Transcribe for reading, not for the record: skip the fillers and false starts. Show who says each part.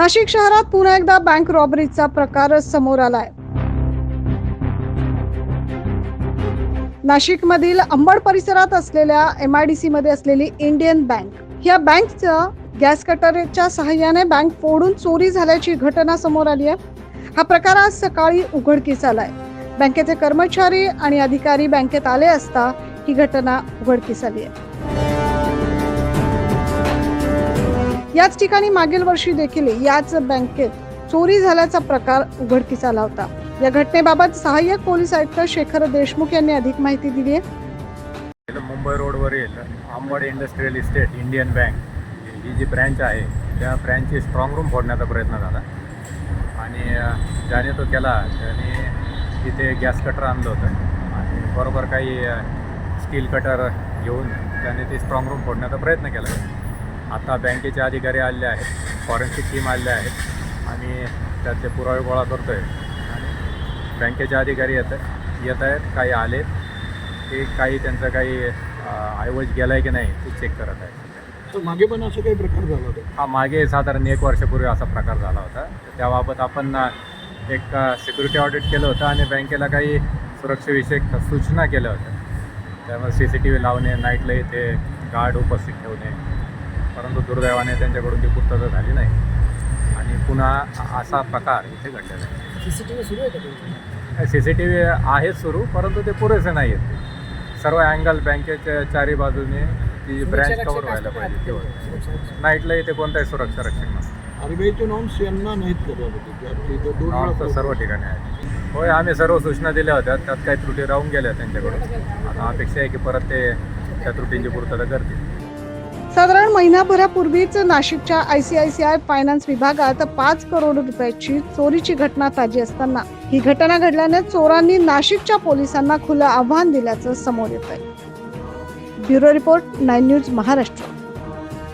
Speaker 1: नाशिक शहरात पुन्हा एकदा बँक रॉबरीचा प्रकार समोर आलाय। नाशिक मधील अंबड परिसरात असलेल्या MIDC मध्ये असलेली इंडियन बँक या बँकचं गॅस कटरच्या सहाय्याने बँक फोडून चोरी झाल्याची घटना समोर आली आहे। हा प्रकार आज सकाळी उघडकीस आलाय। बँकेचे कर्मचारी आणि अधिकारी बँकेत आले असता ही घटना उघडकीस आली आहे। याच ठिकाणी मागील वर्षी देखील याच बँकेत चोरी झाल्याचा प्रकार उघडकीस आला होता। या घटनेबाबत सहाय्यक पोलीस आयुक्त शेखर देशमुख यांनी अधिक माहिती दिली आहे।
Speaker 2: मुंबई रोडवरील Ambad industrial estate Indian bank ही जी ब्रँच आहे त्या ब्रँचची स्ट्रॉंग रूम फोडण्याचा प्रयत्न झाला आणि ज्याने तो केला त्याने तिथे गॅस कटर आणलं होतं आणि बरोबर काही स्टील कटर घेऊन त्याने ती स्ट्रॉंग रूम फोडण्याचा प्रयत्न केला। आता बँकेचे अधिकारी आलेले आहेत, फॉरेन्सिक टीम आलेले आहेत आणि त्याचे पुरावे गोळा करतोय आणि बँकेचे अधिकारी येत आहेत, काही आले ते काही त्यांचं काही ऐवज गेला आहे की नाही ते चेक करत आहे।
Speaker 3: तर मागे पण असं काही प्रकार झाला होता?
Speaker 2: हा, मागे साधारण 1 वर्षापूर्वी असा प्रकार झाला होता। त्याबाबत आपण एक सिक्युरिटी ऑडिट केलं होतं आणि बँकेला काही सुरक्षेविषयक सूचना केल्या होत्या। त्यामुळे CCTV लावणे, नाईट लाईट ते गार्ड उपस्थित ठेवणे, परंतु दुर्दैवाने त्यांच्याकडून ती पूर्तता झाली नाही आणि पुन्हा असा प्रकार इथे घडलेला आहे।
Speaker 3: CCTV सुरू आहे का?
Speaker 2: CCTV आहेत सुरू, परंतु ते पुरेसे नाही आहेत। सर्व अँगल बँकेच्या चारी बाजूने ती ब्रँच कव्हर व्हायला पाहिजे तेव्हा। नाईटला इथे कोणताही सुरक्षा रक्षक नसतं।
Speaker 3: RBIचे नॉर्म्स यांना नाहीत का?
Speaker 2: नॉर्म्स सर्व ठिकाणी आहेत। होय, आम्ही सर्व सूचना दिल्या होत्या, त्यात काही त्रुटी राहून गेल्या त्यांच्याकडून। आता अपेक्षा आहे की परत ते त्या त्रुटींची पूर्तता करतील।
Speaker 1: साधारण महिनाभरापूर्वीच नाशिकच्या ICICI फायनान्स विभागात 5 करोड रुपयाची चोरीची घटना ताजी असताना ही घटना घडल्याने चोरांनी नाशिकच्या पोलिसांना खुलं आव्हान दिल्याचं समोर येत आहे। Bureau report 9 news Maharashtra.